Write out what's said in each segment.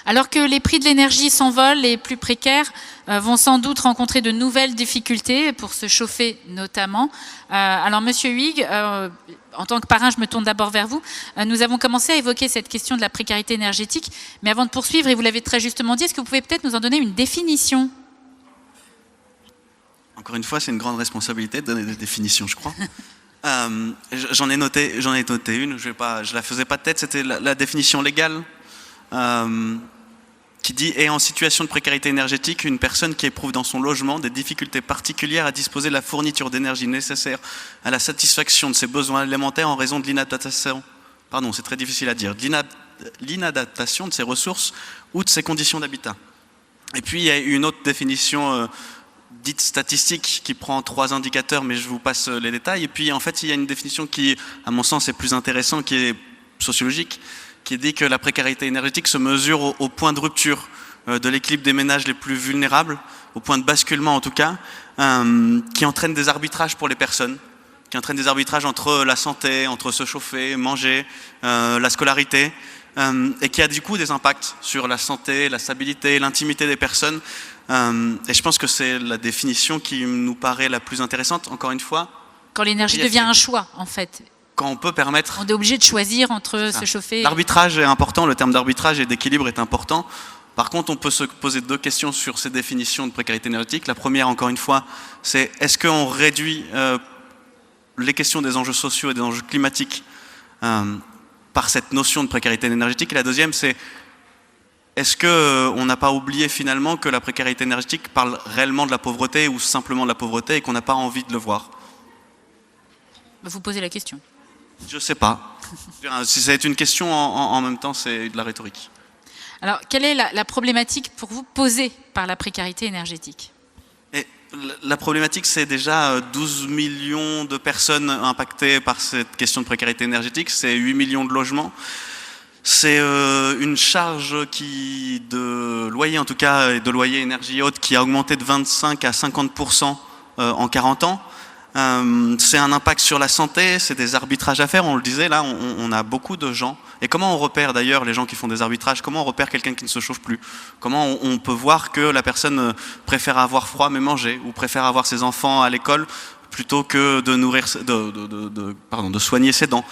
Alors que les prix de l'énergie s'envolent, les plus précaires vont sans doute rencontrer de nouvelles difficultés pour se chauffer notamment. Alors Monsieur Huyghe, en tant que parrain, je me tourne d'abord vers vous. Nous avons commencé à évoquer cette question de la précarité énergétique, mais avant de poursuivre, et vous l'avez très justement dit, est-ce que vous pouvez peut-être nous en donner une définition ? Encore une fois, c'est une grande responsabilité de donner des définitions, je crois. J'en ai noté une, je la faisais pas de tête, c'était la définition légale qui dit « est en situation de précarité énergétique une personne qui éprouve dans son logement des difficultés particulières à disposer de la fourniture d'énergie nécessaire à la satisfaction de ses besoins élémentaires en raison de l'inadaptation, pardon, c'est très difficile à dire, de l'inadaptation de ses ressources ou de ses conditions d'habitat ». Et puis il y a une autre définition dite statistique qui prend 3 indicateurs, mais je vous passe les détails. Et puis en fait il y a une définition qui, à mon sens, est plus intéressante, qui est sociologique, qui dit que la précarité énergétique se mesure au point de rupture de l'équilibre des ménages les plus vulnérables, au point de basculement en tout cas, qui entraîne des arbitrages pour les personnes, qui entraîne des arbitrages entre la santé, entre se chauffer, manger, la scolarité, et qui a du coup des impacts sur la santé, la stabilité, l'intimité des personnes. Et je pense que c'est la définition qui nous paraît la plus intéressante, encore une fois. Quand l'énergie devient un choix, en fait. Quand on peut permettre... On est obligé de choisir entre se chauffer... L'arbitrage est important, le terme d'arbitrage et d'équilibre est important. Par contre, on peut se poser 2 questions sur ces définitions de précarité énergétique. La première, encore une fois, c'est est-ce qu'on réduit les questions des enjeux sociaux et des enjeux climatiques par cette notion de précarité énergétique? Et la deuxième, c'est est-ce qu'on n'a pas oublié finalement que la précarité énergétique parle réellement de la pauvreté ou simplement de la pauvreté et qu'on n'a pas envie de le voir? Vous posez la question. Je ne sais pas. Si ça est une question, en même temps, c'est de la rhétorique. Alors, quelle est la problématique pour vous posée par la précarité énergétique? La problématique, c'est déjà 12 millions de personnes impactées par cette question de précarité énergétique, c'est 8 millions de logements. C'est une charge de loyer, en tout cas, et de loyer énergie haute, qui a augmenté de 25 à 50% en 40 ans. C'est un impact sur la santé, c'est des arbitrages à faire, on le disait, là, on a beaucoup de gens. Et comment on repère d'ailleurs les gens qui font des arbitrages? Comment on repère quelqu'un qui ne se chauffe plus? Comment on peut voir que la personne préfère avoir froid mais manger, ou préfère avoir ses enfants à l'école plutôt que de soigner ses dents?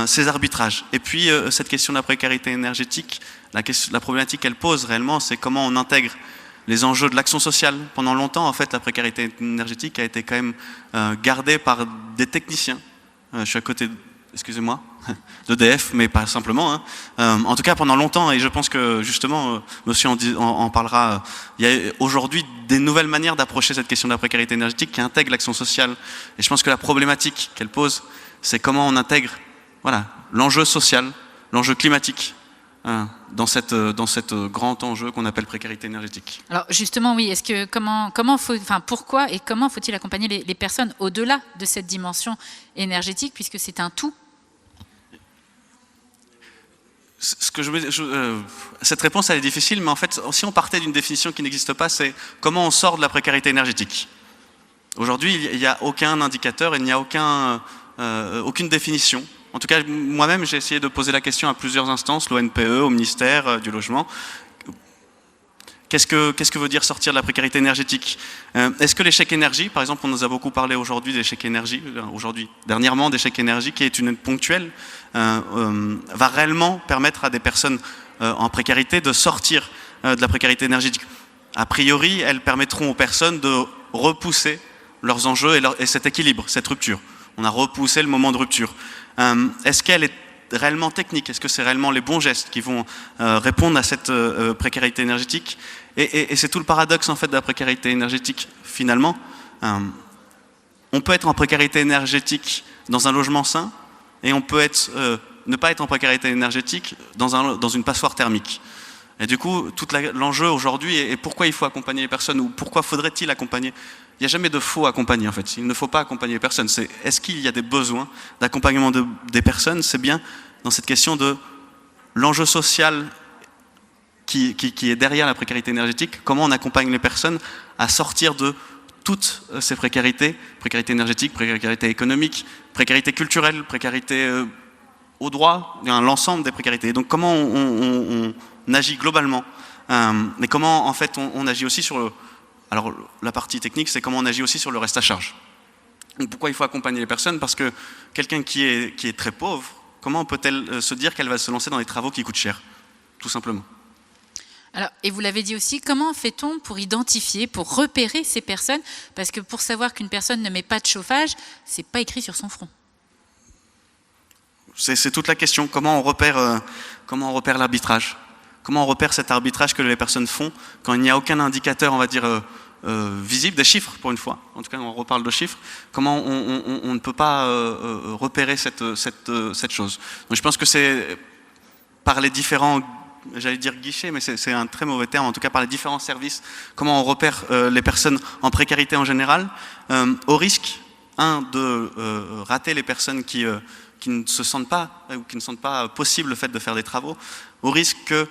Ces arbitrages. Et puis cette question de la précarité énergétique, la problématique qu'elle pose réellement, c'est comment on intègre les enjeux de l'action sociale. Pendant longtemps, en fait, la précarité énergétique a été quand même gardée par des techniciens. Je suis à côté, excusez-moi, d'EDF, mais pas simplement. En tout cas, pendant longtemps, et je pense que justement, monsieur en parlera, il y a aujourd'hui des nouvelles manières d'approcher cette question de la précarité énergétique qui intègrent l'action sociale. Et je pense que la problématique qu'elle pose, c'est comment on intègre l'enjeu social, l'enjeu climatique, dans cette grand enjeu qu'on appelle précarité énergétique. Alors justement, oui, pourquoi et comment faut-il accompagner les personnes au-delà de cette dimension énergétique, puisque c'est un tout? Cette réponse, elle est difficile, mais en fait, si on partait d'une définition qui n'existe pas, c'est comment on sort de la précarité énergétique. Aujourd'hui, il n'y a aucun indicateur, il n'y a aucune définition. En tout cas, moi-même, j'ai essayé de poser la question à plusieurs instances, l'ONPE, au ministère du Logement. Qu'est-ce que veut dire sortir de la précarité énergétique? Est-ce que l'échec énergie, par exemple, on nous a beaucoup parlé aujourd'hui d'échec énergie, dernièrement d'échec énergie, qui est une aide ponctuelle, va réellement permettre à des personnes en précarité de sortir de la précarité énergétique? A priori, elles permettront aux personnes de repousser leurs enjeux et cet équilibre, cette rupture. On a repoussé le moment de rupture. Est-ce qu'elle est réellement technique? Est-ce que c'est réellement les bons gestes qui vont répondre à cette précarité énergétique? Et c'est tout le paradoxe en fait de la précarité énergétique finalement. On peut être en précarité énergétique dans un logement sain et on peut ne pas être en précarité énergétique dans une passoire thermique. Et du coup, tout l'enjeu aujourd'hui est pourquoi il faut accompagner les personnes ou pourquoi faudrait-il accompagner? Il n'y a jamais de faux accompagner en fait. Il ne faut pas accompagner les personnes. Est-ce qu'il y a des besoins d'accompagnement des personnes? C'est bien dans cette question de l'enjeu social qui est derrière la précarité énergétique. Comment on accompagne les personnes à sortir de toutes ces précarités, précarité énergétique, précarité économique, précarité culturelle, précarité au droit, l'ensemble des précarités. Et donc comment on agit globalement. Mais comment, en fait, on agit aussi sur le... Alors, la partie technique, c'est comment on agit aussi sur le reste à charge. Donc, pourquoi il faut accompagner les personnes? Parce que quelqu'un qui est très pauvre, comment peut-elle se dire qu'elle va se lancer dans des travaux qui coûtent cher? Tout simplement. Alors, et vous l'avez dit aussi, comment fait-on pour identifier, pour repérer ces personnes? Parce que pour savoir qu'une personne ne met pas de chauffage, c'est pas écrit sur son front. C'est toute la question. Comment on repère l'arbitrage? Comment on repère cet arbitrage que les personnes font quand il n'y a aucun indicateur, on va dire, visible, des chiffres pour une fois. En tout cas, on reparle de chiffres. Comment on ne peut pas repérer cette chose? Donc, je pense que c'est par les différents, j'allais dire guichets, mais c'est un très mauvais terme, en tout cas par les différents services, comment on repère les personnes en précarité en général, au risque, de rater les personnes qui ne se sentent pas, ou qui ne sentent pas possible le fait de faire des travaux, au risque que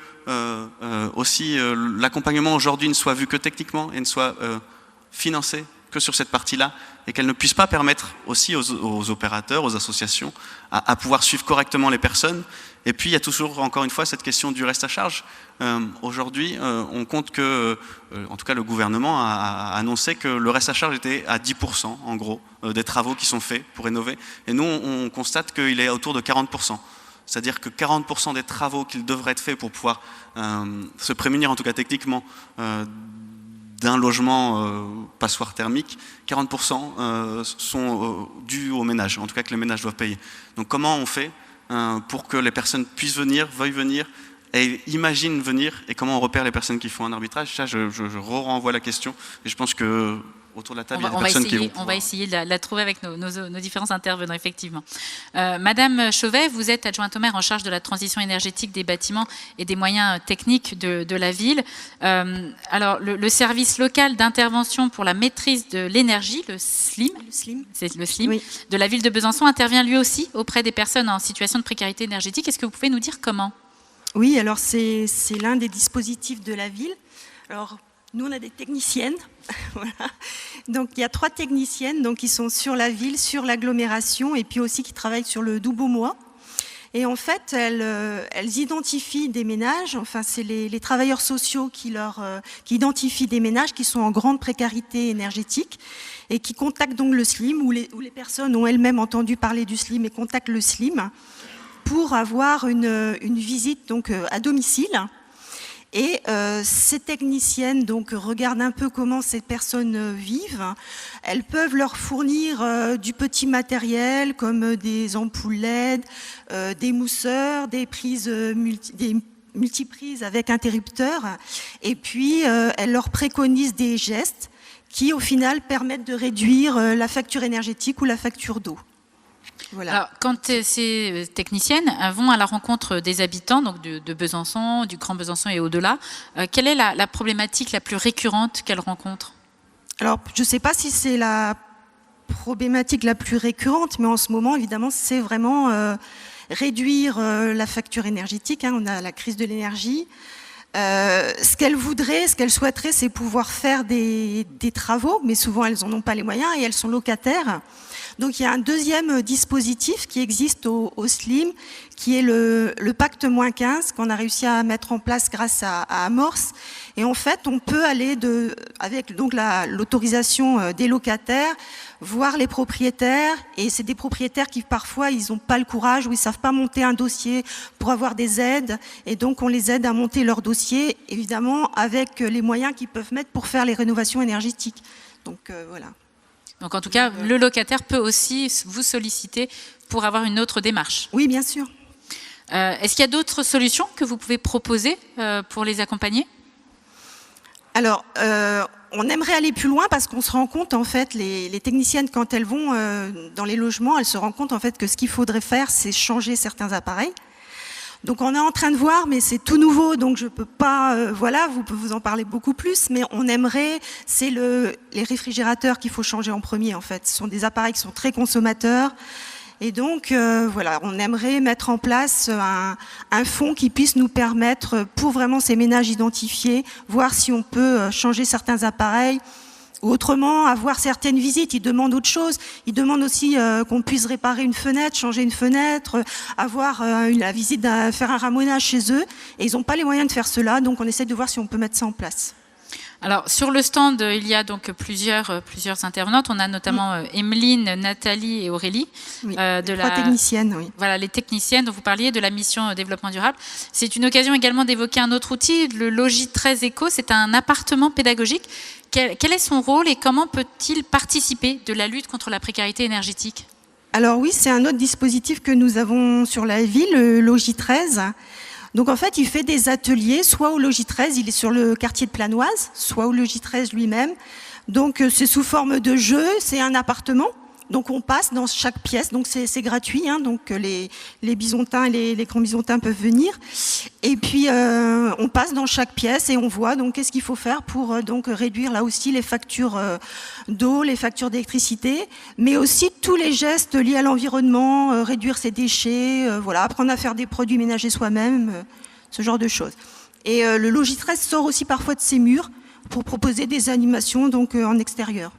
aussi l'accompagnement aujourd'hui ne soit vu que techniquement et ne soit financé que sur cette partie-là, et qu'elle ne puisse pas permettre aussi aux opérateurs, aux associations, à pouvoir suivre correctement les personnes. Et puis il y a toujours, encore une fois, cette question du reste à charge. Aujourd'hui, on compte que, en tout cas le gouvernement a annoncé que le reste à charge était à 10% en gros des travaux qui sont faits pour rénover. Et nous, on constate qu'il est autour de 40%. C'est-à-dire que 40% des travaux qui devraient être faits pour pouvoir se prémunir, en tout cas techniquement, d'un logement passoire thermique, 40% sont dus aux ménages, en tout cas que les ménages doivent payer. Donc comment on fait pour que les personnes puissent venir, veuillent venir et imaginent venir, et comment on repère les personnes qui font un arbitrage? Ça, je renvoie la question, et je pense que autour de la table, il y a des personnes qui vont pouvoir... On va essayer de la trouver avec nos différents intervenants, effectivement. Madame Chauvet, vous êtes adjointe au maire en charge de la transition énergétique des bâtiments et des moyens techniques de la ville. Alors, le service local d'intervention pour la maîtrise de l'énergie, le SLIM, c'est le SLIM, oui, de la ville de Besançon, intervient lui aussi auprès des personnes en situation de précarité énergétique. Est-ce que vous pouvez nous dire comment? Oui, alors c'est l'un des dispositifs de la ville. Alors, nous, on a des techniciennes. Voilà. Donc, il y a 3 techniciennes donc, qui sont sur la ville, sur l'agglomération, et puis aussi qui travaillent sur le Doubaumois. Et en fait, elles identifient des ménages, enfin, c'est les travailleurs sociaux qui identifient des ménages qui sont en grande précarité énergétique et qui contactent donc le SLIM, ou les personnes ont elles-mêmes entendu parler du SLIM et contactent le SLIM pour avoir une visite donc, à domicile. Et ces techniciennes donc, regardent un peu comment ces personnes vivent. Elles peuvent leur fournir du petit matériel comme des ampoules LED, des mousseurs, des prises des multiprises avec interrupteurs. Et puis, elles leur préconisent des gestes qui, au final, permettent de réduire la facture énergétique ou la facture d'eau. Voilà. Alors, quand ces techniciennes vont à la rencontre des habitants, donc de Besançon, du Grand Besançon et au-delà, quelle est la problématique la plus récurrente qu'elles rencontrent? Alors, je ne sais pas si c'est la problématique la plus récurrente, mais en ce moment, évidemment, c'est vraiment réduire la facture énergétique. Hein, on a la crise de l'énergie. Ce qu'elles voudraient, ce qu'elles souhaiteraient, c'est pouvoir faire des travaux, mais souvent, elles n'en ont pas les moyens et elles sont locataires. Donc il y a un deuxième dispositif qui existe au SLIM, qui est le pacte -15 qu'on a réussi à mettre en place grâce à Amorce. Et en fait, on peut aller avec donc l'autorisation des locataires, voir les propriétaires. Et c'est des propriétaires qui parfois ils n'ont pas le courage ou ils savent pas monter un dossier pour avoir des aides. Et donc on les aide à monter leur dossier, évidemment avec les moyens qu'ils peuvent mettre pour faire les rénovations énergétiques. Donc voilà. Donc en tout cas, le locataire peut aussi vous solliciter pour avoir une autre démarche. Oui, bien sûr. Est-ce qu'il y a d'autres solutions que vous pouvez proposer pour les accompagner? Alors, on aimerait aller plus loin parce qu'on se rend compte, en fait, les techniciennes, quand elles vont dans les logements, elles se rendent compte, en fait, que ce qu'il faudrait faire, c'est changer certains appareils. Donc on est en train de voir, mais c'est tout nouveau, donc je peux pas, voilà, vous pouvez vous en parler beaucoup plus, mais on aimerait, c'est les réfrigérateurs qu'il faut changer en premier en fait. Ce sont des appareils qui sont très consommateurs, et donc voilà, on aimerait mettre en place un fonds qui puisse nous permettre, pour vraiment ces ménages identifiés, voir si on peut changer certains appareils, Ou autrement, avoir certaines visites, ils demandent autre chose. Ils demandent aussi qu'on puisse réparer une fenêtre, changer une fenêtre, avoir la visite, faire un ramonage chez eux. Et ils n'ont pas les moyens de faire cela, donc on essaie de voir si on peut mettre ça en place. Alors, sur le stand, il y a donc plusieurs intervenantes. On a notamment Emeline, Nathalie et Aurélie. Oui, trois techniciennes, oui. Voilà, les techniciennes dont vous parliez, de la mission développement durable. C'est une occasion également d'évoquer un autre outil, le Logis 13 Eco. C'est un appartement pédagogique. Quel est son rôle et comment peut-il participer de la lutte contre la précarité énergétique ? Alors oui, c'est un autre dispositif que nous avons sur la ville, le Logis 13. Donc en fait, il fait des ateliers, soit au Logis 13, il est sur le quartier de Planoise, soit au Logis 13 lui-même. Donc c'est sous forme de jeu, c'est un appartement. Donc on passe dans chaque pièce, donc c'est gratuit, hein, donc les bisontins et les grands bisontins peuvent venir. Et puis on passe dans chaque pièce et on voit donc qu'est-ce qu'il faut faire pour donc réduire là aussi les factures d'eau, les factures d'électricité, mais aussi tous les gestes liés à l'environnement, réduire ses déchets, voilà, apprendre à faire des produits ménagers soi-même, ce genre de choses. Et le Logis 13 sort aussi parfois de ses murs pour proposer des animations donc en extérieur.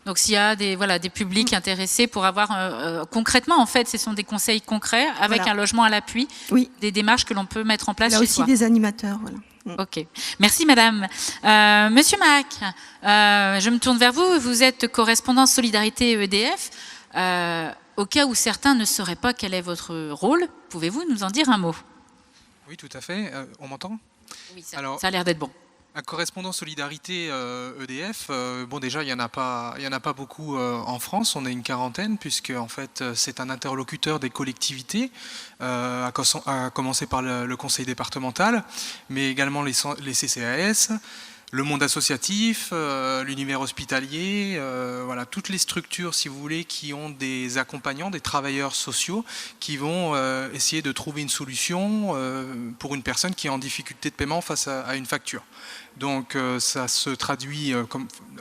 Donc s'il y a des publics intéressés pour avoir concrètement, en fait, ce sont des conseils concrets avec un logement à l'appui, oui. Des démarches que l'on peut mettre en place chez soi. Il y a aussi des animateurs. Voilà. Ok, merci madame. Monsieur Mac, je me tourne vers vous. Vous êtes correspondant Solidarité EDF. Au cas où certains ne sauraient pas quel est votre rôle, pouvez-vous nous en dire un mot? Oui, tout à fait. On m'entend? Oui, ça a l'air d'être bon. Un correspondant Solidarité EDF, bon déjà il n'y en a pas beaucoup en France, on est une quarantaine puisque en fait c'est un interlocuteur des collectivités, à commencer par le conseil départemental, mais également les CCAS, le monde associatif, l'univers hospitalier, voilà, toutes les structures, si vous voulez, qui ont des accompagnants, des travailleurs sociaux, qui vont essayer de trouver une solution pour une personne qui est en difficulté de paiement face à une facture. Donc ça se traduit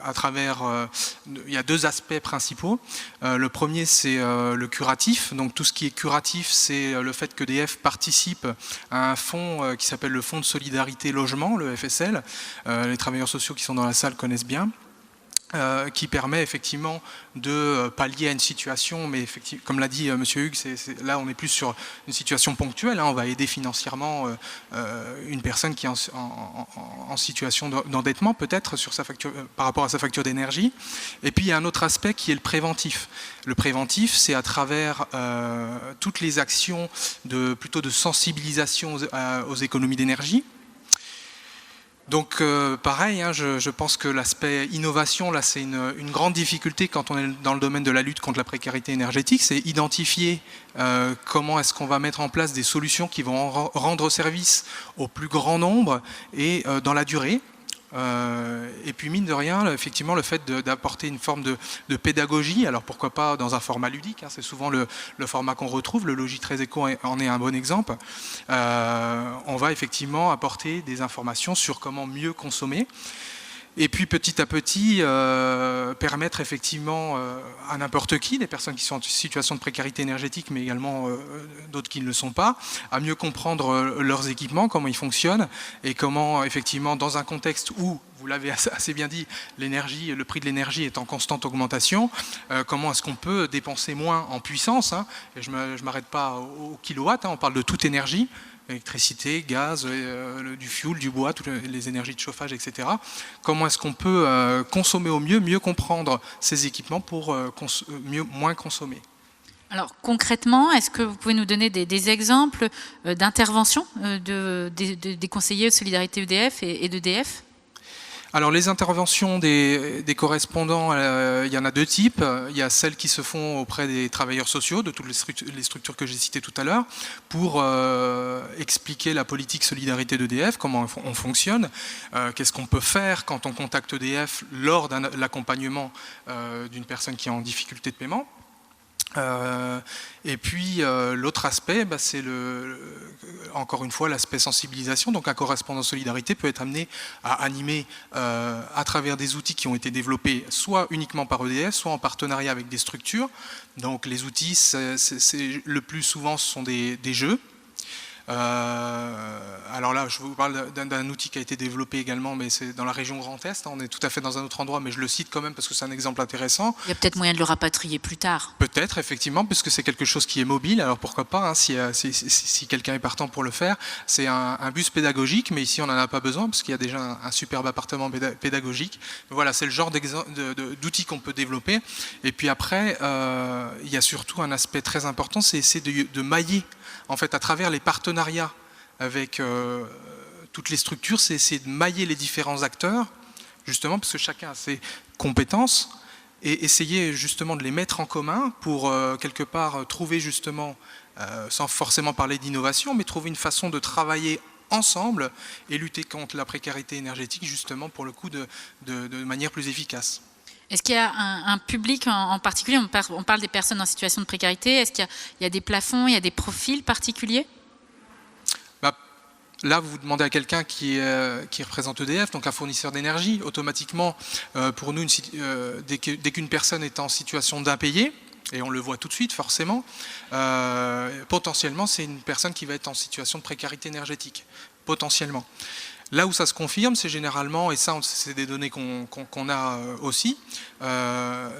à travers, il y a deux aspects principaux. Le premier c'est le curatif, donc tout ce qui est curatif c'est le fait qu'EDF participe à un fonds qui s'appelle le Fonds de Solidarité Logement, le FSL, les travailleurs sociaux qui sont dans la salle connaissent bien. Qui permet effectivement de pallier à une situation, mais effectivement, comme l'a dit M. Hugues, là on est plus sur une situation ponctuelle, hein, on va aider financièrement une personne qui est en situation d'endettement peut-être sur sa facture, par rapport à sa facture d'énergie. Et puis il y a un autre aspect qui est le préventif. Le préventif, c'est à travers toutes les actions plutôt de sensibilisation aux économies d'énergie. Donc pareil, hein, je pense que l'aspect innovation, là c'est une grande difficulté quand on est dans le domaine de la lutte contre la précarité énergétique, c'est identifier comment est-ce qu'on va mettre en place des solutions qui vont rendre service au plus grand nombre et dans la durée. Et puis mine de rien, effectivement, le fait d'apporter une forme de pédagogie, alors pourquoi pas dans un format ludique, hein, c'est souvent le format qu'on retrouve, le Logis 13 Eco en est un bon exemple, on va effectivement apporter des informations sur comment mieux consommer. Et puis petit à petit, permettre effectivement à n'importe qui, des personnes qui sont en situation de précarité énergétique, mais également d'autres qui ne le sont pas, à mieux comprendre leurs équipements, comment ils fonctionnent, et comment effectivement, dans un contexte où, vous l'avez assez bien dit, le prix de l'énergie est en constante augmentation, comment est-ce qu'on peut dépenser moins en puissance, hein, et je ne m'arrête pas au kilowatt, hein, on parle de toute énergie, électricité, gaz, du fioul, du bois, toutes les énergies de chauffage, etc. Comment est-ce qu'on peut consommer au mieux comprendre ces équipements pour moins consommer? Alors concrètement, est-ce que vous pouvez nous donner des exemples d'interventions des conseillers de Solidarité EDF et d'EDF ? Alors les interventions des correspondants, il y en a deux types. Il y a celles qui se font auprès des travailleurs sociaux, de toutes les structures que j'ai citées tout à l'heure, pour expliquer la politique solidarité d'EDF, comment on fonctionne, qu'est-ce qu'on peut faire quand on contacte EDF lors de l'accompagnement d'une personne qui est en difficulté de paiement. Et puis l'autre aspect, c'est encore une fois l'aspect sensibilisation. Donc un correspondant solidarité peut être amené à animer à travers des outils qui ont été développés soit uniquement par EDF, soit en partenariat avec des structures. Donc les outils, le plus souvent, ce sont des jeux. Alors là, je vous parle d'un outil qui a été développé également, mais c'est dans la région Grand Est. On est tout à fait dans un autre endroit, mais je le cite quand même parce que c'est un exemple intéressant. Il y a peut-être moyen de le rapatrier plus tard. Peut-être, effectivement, puisque c'est quelque chose qui est mobile. Alors pourquoi pas, hein, si quelqu'un est partant pour le faire. C'est un bus pédagogique, mais ici on n'en a pas besoin parce qu'il y a déjà un superbe appartement pédagogique. Voilà, c'est le genre d'outils qu'on peut développer. Et puis après, il y a surtout un aspect très important, c'est essayer de mailler, en fait, à travers les partenariats avec toutes les structures, c'est essayer de mailler les différents acteurs, justement, parce que chacun a ses compétences, et essayer justement de les mettre en commun pour, quelque part, trouver justement, sans forcément parler d'innovation, mais trouver une façon de travailler ensemble et lutter contre la précarité énergétique, justement, pour le coup, de manière plus efficace. Est-ce qu'il y a un public en particulier, on parle des personnes en situation de précarité, est-ce qu'il y a des plafonds, il y a des profils particuliers? Là, vous demandez à quelqu'un qui représente EDF, donc un fournisseur d'énergie. Automatiquement, pour nous, dès qu'une personne est en situation d'impayé, et on le voit tout de suite forcément, potentiellement, c'est une personne qui va être en situation de précarité énergétique, potentiellement. Là où ça se confirme, c'est généralement, et ça c'est des données qu'on a aussi,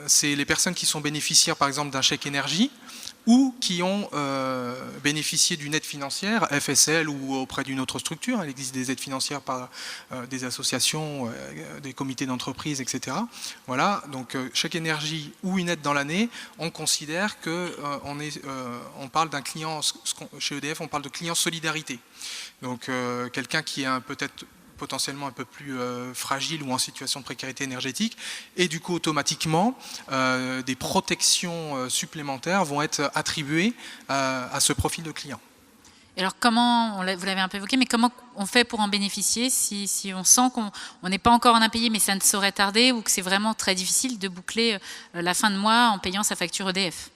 c'est les personnes qui sont bénéficiaires par exemple d'un chèque énergie ou qui ont bénéficié d'une aide financière, FSL ou auprès d'une autre structure. Il existe des aides financières par des associations, des comités d'entreprise, etc. Voilà, donc chèque énergie ou une aide dans l'année, on considère qu'on parle d'un client, chez EDF on parle de client solidarité. Donc quelqu'un qui est peut-être potentiellement un peu plus fragile ou en situation de précarité énergétique, et du coup automatiquement des protections supplémentaires vont être attribuées à ce profil de client. Et alors comment, vous l'avez un peu évoqué, mais comment on fait pour en bénéficier si on sent qu'on n'est pas encore en impayé mais ça ne saurait tarder, ou que c'est vraiment très difficile de boucler la fin de mois en payant sa facture EDF?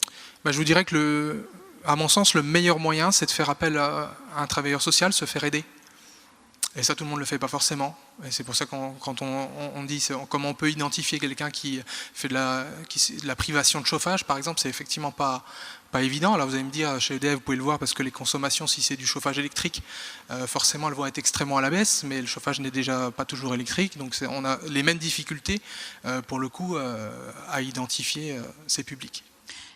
Je vous dirais que à mon sens, le meilleur moyen, c'est de faire appel à un travailleur social, se faire aider. Et ça, tout le monde ne le fait pas forcément. Et c'est pour ça que quand on dit comment on peut identifier quelqu'un qui fait de la privation de chauffage, par exemple, c'est effectivement pas évident. Alors vous allez me dire, chez EDF, vous pouvez le voir parce que les consommations, si c'est du chauffage électrique, forcément, elles vont être extrêmement à la baisse, mais le chauffage n'est déjà pas toujours électrique. Donc on a les mêmes difficultés, pour le coup, à identifier ces publics.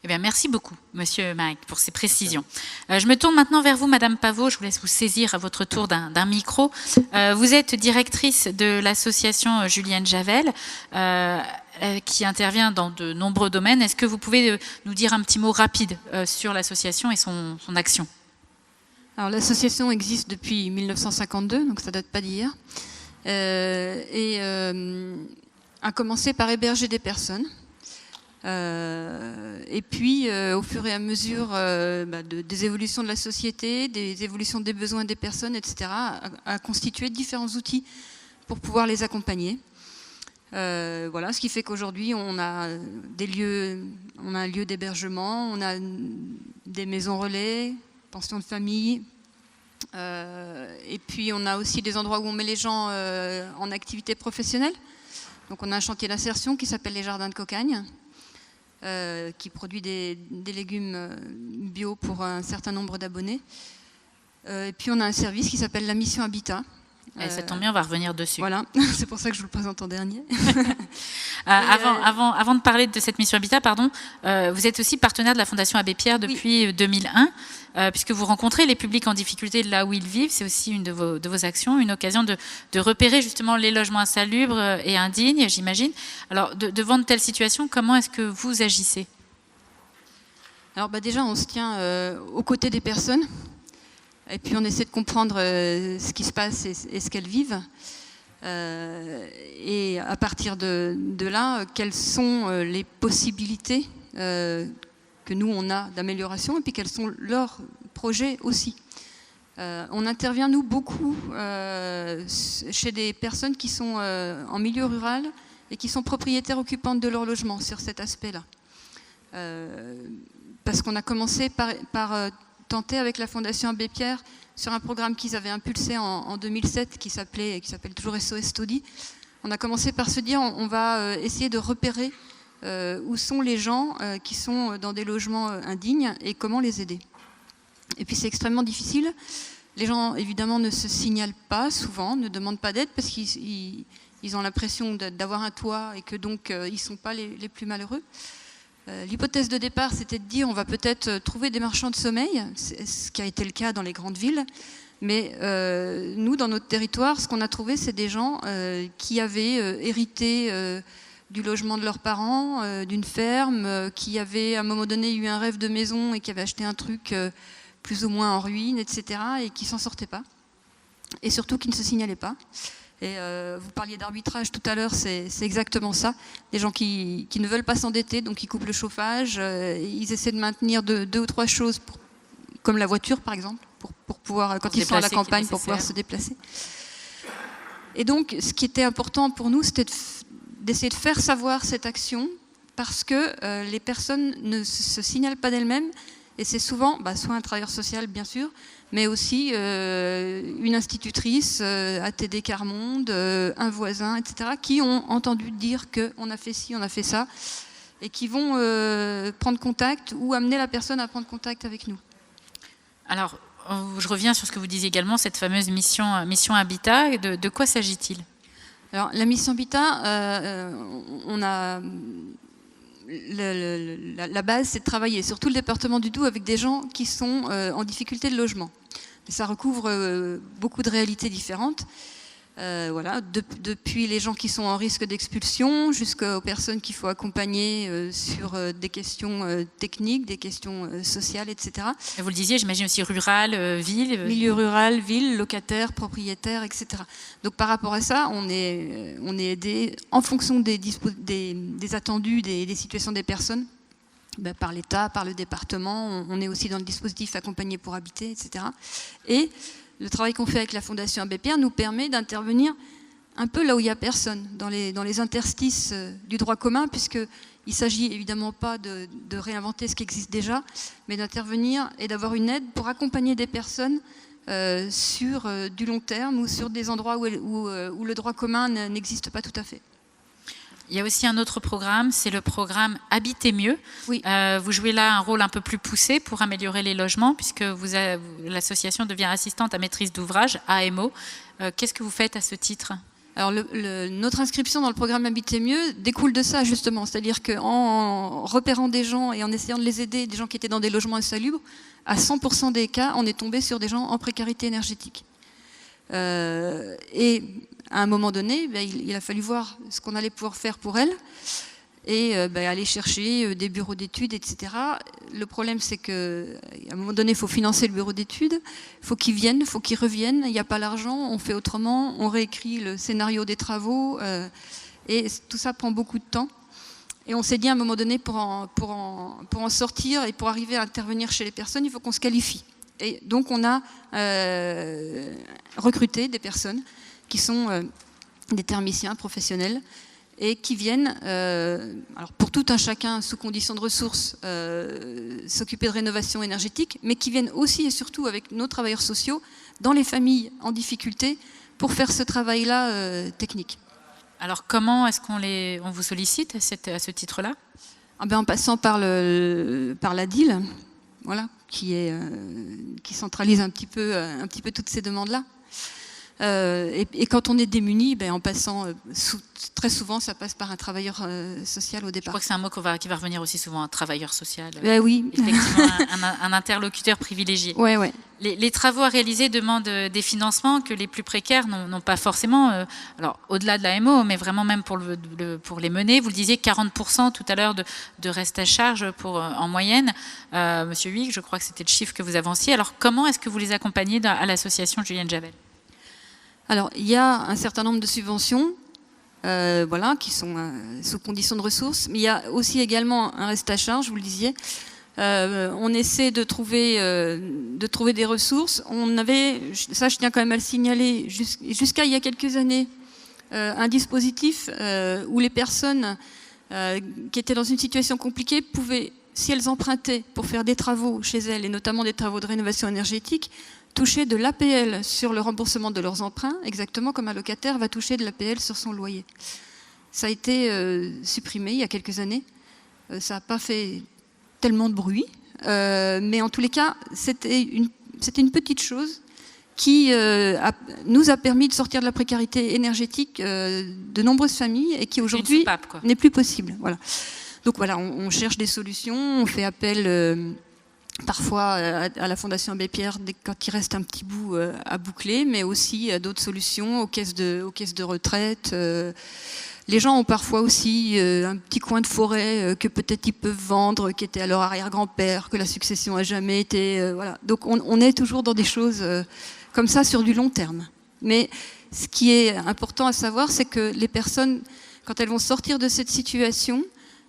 Eh bien, merci beaucoup, Monsieur Marek, pour ces précisions. Je me tourne maintenant vers vous, Madame Pavot. Je vous laisse vous saisir à votre tour d'un micro. Vous êtes directrice de l'association Julienne Javel, qui intervient dans de nombreux domaines. Est-ce que vous pouvez nous dire un petit mot rapide sur l'association et son action? Alors, l'association existe depuis 1952, donc ça date pas d'hier, et a commencé par héberger des personnes. Et puis, au fur et à mesure des évolutions de la société, des évolutions des besoins des personnes, etc., a constitué différents outils pour pouvoir les accompagner. Voilà, ce qui fait qu'aujourd'hui, on a un lieu d'hébergement, on a des maisons relais, pensions de famille, et puis on a aussi des endroits où on met les gens en activité professionnelle. Donc on a un chantier d'insertion qui s'appelle les Jardins de Cocagne, qui produit des légumes bio pour un certain nombre d'abonnés. Et puis on a un service qui s'appelle la Mission Habitat. Ça tombe bien, on va revenir dessus. Voilà, c'est pour ça que je vous le présente en dernier. Avant de parler de cette Mission Habitat, pardon, vous êtes aussi partenaire de la Fondation Abbé Pierre depuis 2001, puisque vous rencontrez les publics en difficulté là où ils vivent. C'est aussi une de vos actions, une occasion de repérer justement les logements insalubres et indignes, j'imagine. Alors, devant de telles situations, comment est-ce que vous agissez? Alors déjà, on se tient aux côtés des personnes. Et puis on essaie de comprendre ce qui se passe et ce qu'elles vivent. Et à partir de là, quelles sont les possibilités que nous, on a d'amélioration, et puis quels sont leurs projets aussi. On intervient, nous, beaucoup chez des personnes qui sont en milieu rural et qui sont propriétaires occupantes de leur logement sur cet aspect-là. Parce qu'on a commencé par tenté avec la Fondation Abbé Pierre sur un programme qu'ils avaient impulsé en 2007 qui s'appelle toujours SOS Study. On a commencé par se dire on va essayer de repérer où sont les gens qui sont dans des logements indignes et comment les aider. Et puis c'est extrêmement difficile Les gens, évidemment, ne se signalent pas souvent, ne demandent pas d'aide parce qu'ils ont l'impression d'avoir un toit et que donc ils ne sont pas les plus malheureux. L'hypothèse de départ, c'était de dire on va peut-être trouver des marchands de sommeil, ce qui a été le cas dans les grandes villes. Mais nous, dans notre territoire, ce qu'on a trouvé, c'est des gens qui avaient hérité du logement de leurs parents, d'une ferme, qui avaient à un moment donné eu un rêve de maison et qui avaient acheté un truc plus ou moins en ruine, etc. et qui s'en sortaient pas. Et surtout qui ne se signalaient pas. Et vous parliez d'arbitrage tout à l'heure, c'est exactement ça. Des gens qui ne veulent pas s'endetter, donc ils coupent le chauffage, ils essaient de maintenir deux ou trois choses, comme la voiture par exemple, pour pouvoir, quand ils sont à la campagne, pour pouvoir se déplacer. Et donc, ce qui était important pour nous, c'était d'essayer de faire savoir cette action, parce que les personnes ne se signalent pas d'elles-mêmes, et c'est souvent soit un travailleur social, bien sûr, mais aussi une institutrice, ATD Carmonde, un voisin, etc., qui ont entendu dire qu'on a fait ci, on a fait ça, et qui vont prendre contact ou amener la personne à prendre contact avec nous. Alors, je reviens sur ce que vous disiez également, cette fameuse mission Habitat. De quoi s'agit-il? Alors, la mission Habitat, on a... La base, c'est de travailler sur tout le département du Doubs avec des gens qui sont en difficulté de logement. Ça recouvre beaucoup de réalités différentes. Voilà, depuis les gens qui sont en risque d'expulsion jusqu'aux personnes qu'il faut accompagner sur des questions techniques, des questions sociales, etc. Et vous le disiez, j'imagine aussi rural, ville. Milieu rural, ville, locataire, propriétaire, etc. Donc par rapport à ça, on est aidé en fonction des attendus, des situations des personnes, par l'État, par le département. On est aussi dans le dispositif Accompagner pour habiter, etc. Et le travail qu'on fait avec la Fondation Abbé Pierre nous permet d'intervenir un peu là où il n'y a personne, dans les interstices du droit commun, puisqu'il ne s'agit évidemment pas de réinventer ce qui existe déjà, mais d'intervenir et d'avoir une aide pour accompagner des personnes sur du long terme ou sur des endroits où le droit commun n'existe pas tout à fait. Il y a aussi un autre programme, c'est le programme Habiter mieux. Oui. Vous jouez là un rôle un peu plus poussé pour améliorer les logements, puisque l'association devient assistante à maîtrise d'ouvrage, AMO. Qu'est-ce que vous faites à ce titre? Alors notre inscription dans le programme Habiter mieux découle de ça justement, c'est-à-dire qu'en repérant des gens et en essayant de les aider, des gens qui étaient dans des logements insalubres, à 100% des cas, on est tombé sur des gens en précarité énergétique. Et à un moment donné, il a fallu voir ce qu'on allait pouvoir faire pour elles et aller chercher des bureaux d'études, etc. Le problème, c'est qu'à un moment donné, il faut financer le bureau d'études, il faut qu'ils viennent, il faut qu'ils reviennent, il n'y a pas l'argent, on fait autrement, on réécrit le scénario des travaux, et tout ça prend beaucoup de temps. Et on s'est dit à un moment donné, pour en sortir et pour arriver à intervenir chez les personnes, il faut qu'on se qualifie. Et donc on a recruté des personnes qui sont des thermiciens professionnels et qui viennent, alors pour tout un chacun sous conditions de ressources, s'occuper de rénovation énergétique, mais qui viennent aussi et surtout avec nos travailleurs sociaux dans les familles en difficulté pour faire ce travail-là technique. Alors comment est-ce qu'on vous sollicite à ce titre-là? En passant par la DIL, voilà, qui centralise un petit peu toutes ces demandes-là. Et quand on est démuni, en passant, très souvent, ça passe par un travailleur social au départ. Je crois que c'est un mot qui va revenir aussi souvent, un travailleur social. Oui. Effectivement, un interlocuteur privilégié. Ouais. Les travaux à réaliser demandent des financements que les plus précaires n'ont pas forcément. Alors, au-delà de l'AMO, mais vraiment même pour les mener. Vous le disiez, 40% tout à l'heure de reste à charge en moyenne. Monsieur Huyghe, je crois que c'était le chiffre que vous avanciez. Alors, comment est-ce que vous les accompagnez à l'association Julienne Javel? Alors, il y a un certain nombre de subventions qui sont sous conditions de ressources, mais il y a aussi également un reste à charge, vous le disiez. On essaie de trouver des ressources. Ça je tiens quand même à le signaler, jusqu'à il y a quelques années, un dispositif où les personnes qui étaient dans une situation compliquée pouvaient, si elles empruntaient pour faire des travaux chez elles, et notamment des travaux de rénovation énergétique, toucher de l'APL sur le remboursement de leurs emprunts, exactement comme un locataire va toucher de l'APL sur son loyer. Ça a été supprimé il y a quelques années. Ça n'a pas fait tellement de bruit, mais en tous les cas, c'était une petite chose qui nous a permis de sortir de la précarité énergétique de nombreuses familles et qui aujourd'hui n'est plus possible. Voilà. Donc voilà, on cherche des solutions, on fait appel parfois à la Fondation Abbé Pierre quand il reste un petit bout à boucler, mais aussi à d'autres solutions, aux caisses de retraite. Les gens ont parfois aussi un petit coin de forêt que peut-être ils peuvent vendre, qui était à leur arrière-grand-père, que la succession n'a jamais été... voilà. Donc on est toujours dans des choses comme ça sur du long terme. Mais ce qui est important à savoir, c'est que les personnes, quand elles vont sortir de cette situation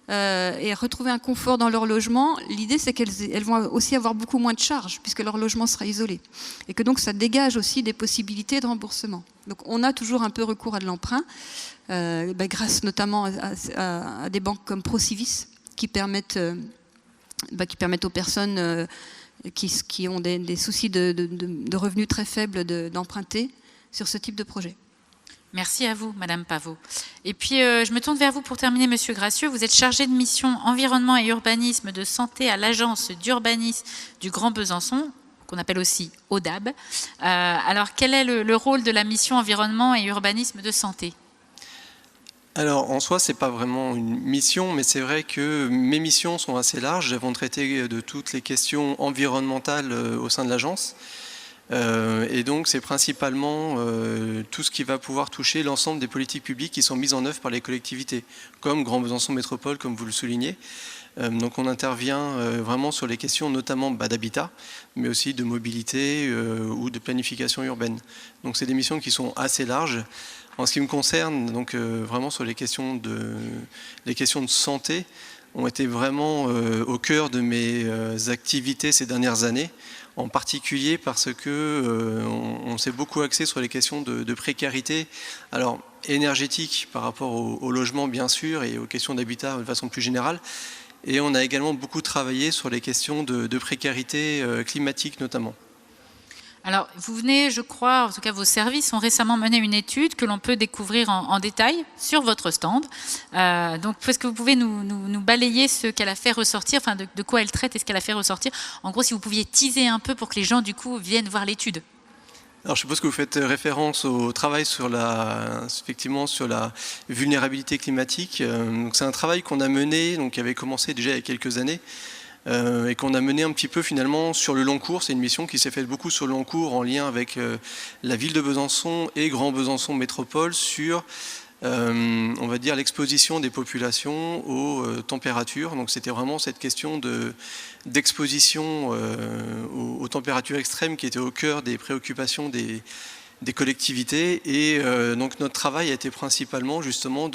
et retrouver un confort dans leur logement, l'idée c'est qu'elles vont aussi avoir beaucoup moins de charges puisque leur logement sera isolé. Et que donc ça dégage aussi des possibilités de remboursement. Donc on a toujours un peu recours à de l'emprunt, grâce notamment à des banques comme Procivis qui permettent aux personnes qui ont des soucis de revenus très faibles d'emprunter sur ce type de projet. Merci à vous, Madame Pavot. Et puis, je me tourne vers vous pour terminer, Monsieur Gracieux. Vous êtes chargé de mission environnement et urbanisme de santé à l'agence d'urbanisme du Grand Besançon, qu'on appelle aussi ODAB. Alors, quel est le rôle de la mission environnement et urbanisme de santé ? Alors, en soi, ce n'est pas vraiment une mission, mais c'est vrai que mes missions sont assez larges. Elles vont traiter de toutes les questions environnementales au sein de l'agence. Et donc, c'est principalement tout ce qui va pouvoir toucher l'ensemble des politiques publiques qui sont mises en œuvre par les collectivités, comme Grand Besançon Métropole, comme vous le soulignez. Donc, on intervient vraiment sur les questions notamment d'habitat, mais aussi de mobilité ou de planification urbaine. Donc, c'est des missions qui sont assez larges. En ce qui me concerne, donc vraiment sur les questions de santé, ont été vraiment au cœur de mes activités ces dernières années, en particulier parce que on s'est beaucoup axé sur les questions de précarité, alors énergétique par rapport au logement bien sûr et aux questions d'habitat de façon plus générale, et on a également beaucoup travaillé sur les questions de précarité climatique notamment. Alors, vous venez, je crois, en tout cas vos services ont récemment mené une étude que l'on peut découvrir en détail sur votre stand. Donc, est-ce que vous pouvez nous balayer ce qu'elle a fait ressortir, enfin de quoi elle traite et ce qu'elle a fait ressortir. En gros, si vous pouviez teaser un peu pour que les gens, du coup, viennent voir l'étude. Alors, je suppose que vous faites référence au travail effectivement sur la vulnérabilité climatique. Donc, c'est un travail qu'on a mené, donc qui avait commencé déjà il y a quelques années, et qu'on a mené un petit peu finalement sur le long cours. C'est une mission qui s'est faite beaucoup sur le long cours en lien avec la ville de Besançon et Grand Besançon Métropole sur, on va dire, l'exposition des populations aux températures. Donc c'était vraiment cette question d'exposition aux températures extrêmes qui était au cœur des préoccupations des collectivités. Et donc notre travail a été principalement justement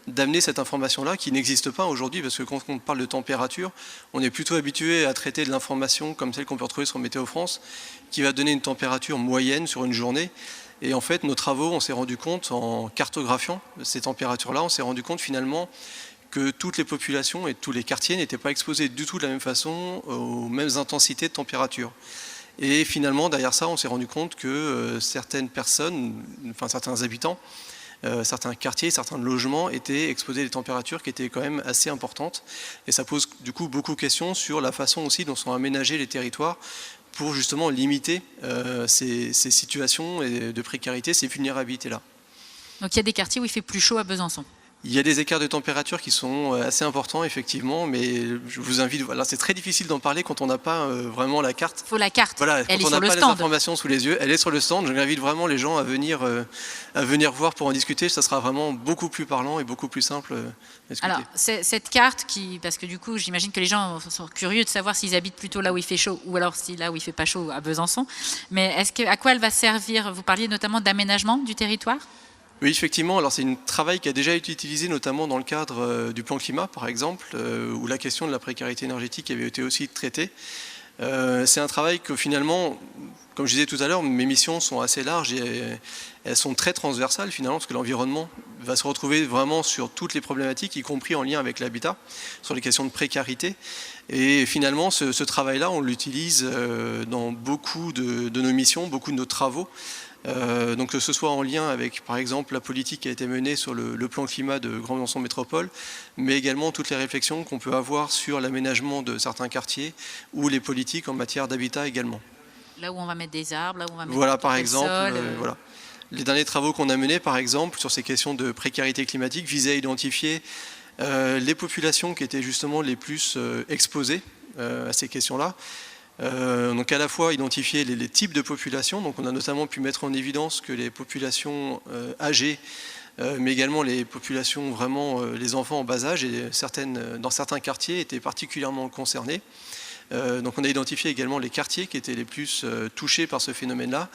d'amener cette information-là qui n'existe pas aujourd'hui, parce que quand on parle de température, on est plutôt habitué à traiter de l'information comme celle qu'on peut retrouver sur Météo France, qui va donner une température moyenne sur une journée. Et en fait, nos travaux, on s'est rendu compte, en cartographiant ces températures-là, on s'est rendu compte finalement que toutes les populations et tous les quartiers n'étaient pas exposés du tout de la même façon aux mêmes intensités de température. Et finalement, derrière ça, on s'est rendu compte que certaines personnes, enfin certains habitants, certains quartiers, certains logements étaient exposés à des températures qui étaient quand même assez importantes. Et ça pose du coup beaucoup de questions sur la façon aussi dont sont aménagés les territoires pour justement limiter ces situations de précarité, ces vulnérabilités-là. Donc il y a des quartiers où il fait plus chaud à Besançon. Il y a des écarts de température qui sont assez importants, effectivement, mais je vous invite... Voilà, c'est très difficile d'en parler quand on n'a pas vraiment la carte. Il faut la carte, voilà, elle est quand on sur le n'a pas stand. les informations sous les yeux, elle est sur le stand. J'invite vraiment les gens à venir voir pour en discuter. Ça sera vraiment beaucoup plus parlant et beaucoup plus simple à discuter. Alors, cette carte, parce que du coup, j'imagine que les gens sont curieux de savoir s'ils habitent plutôt là où il fait chaud ou alors là où il ne fait pas chaud à Besançon. Mais à quoi elle va servir? Vous parliez notamment d'aménagement du territoire? Oui, effectivement. Alors, c'est un travail qui a déjà été utilisé notamment dans le cadre du plan climat, par exemple, où la question de la précarité énergétique avait été aussi traitée. C'est un travail que finalement, comme je disais tout à l'heure, mes missions sont assez larges et elles sont très transversales finalement, parce que l'environnement va se retrouver vraiment sur toutes les problématiques, y compris en lien avec l'habitat, sur les questions de précarité. Et finalement, ce travail-là, on l'utilise dans beaucoup de nos missions, beaucoup de nos travaux. Donc que ce soit en lien avec, par exemple, la politique qui a été menée sur le plan climat de Grand Besançon Métropole, mais également toutes les réflexions qu'on peut avoir sur l'aménagement de certains quartiers ou les politiques en matière d'habitat également. Là où on va mettre des arbres, là où on va mettre Voilà, par exemple, sol, voilà. Les derniers travaux qu'on a menés, par exemple, sur ces questions de précarité climatique, visaient à identifier les populations qui étaient justement les plus exposées à ces questions-là. Donc à la fois identifier les types de populations, donc on a notamment pu mettre en évidence que les populations âgées, mais également les populations vraiment, les enfants en bas âge, et dans certains quartiers étaient particulièrement concernés. Donc on a identifié également les quartiers qui étaient les plus touchés par ce phénomène-là.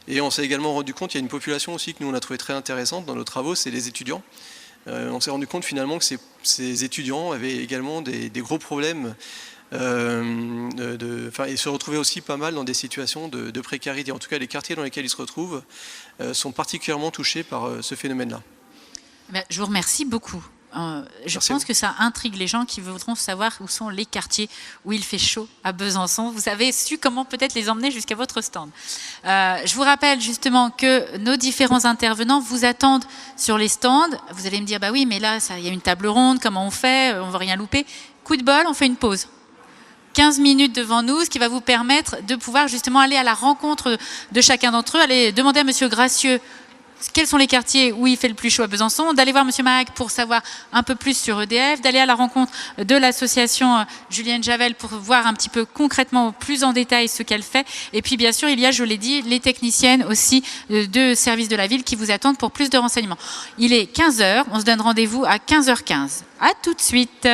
Et on s'est également rendu compte, il y a une population aussi que nous on a trouvé très intéressante dans nos travaux, c'est les étudiants. On s'est rendu compte finalement que ces étudiants avaient également des gros problèmes et se retrouvaient aussi pas mal dans des situations de précarité. En tout cas, les quartiers dans lesquels ils se retrouvent sont particulièrement touchés par ce phénomène-là. Je vous remercie beaucoup. Je pense que ça intrigue les gens qui voudront savoir où sont les quartiers où il fait chaud à Besançon. Vous avez su comment peut-être les emmener jusqu'à votre stand. Je vous rappelle justement que nos différents intervenants vous attendent sur les stands. Vous allez me dire, bah oui, mais là, il y a une table ronde, comment on fait? On ne va rien louper. Coup de bol, on fait une pause. 15 minutes devant nous, ce qui va vous permettre de pouvoir justement aller à la rencontre de chacun d'entre eux. Allez demander à Monsieur Gracieux quels sont les quartiers où il fait le plus chaud à Besançon, d'aller voir Monsieur Marac pour savoir un peu plus sur EDF, d'aller à la rencontre de l'association Julienne Javel pour voir un petit peu concrètement plus en détail ce qu'elle fait. Et puis bien sûr, il y a, je l'ai dit, les techniciennes aussi de service de la ville qui vous attendent pour plus de renseignements. Il est 15h, on se donne rendez-vous à 15h15. À tout de suite.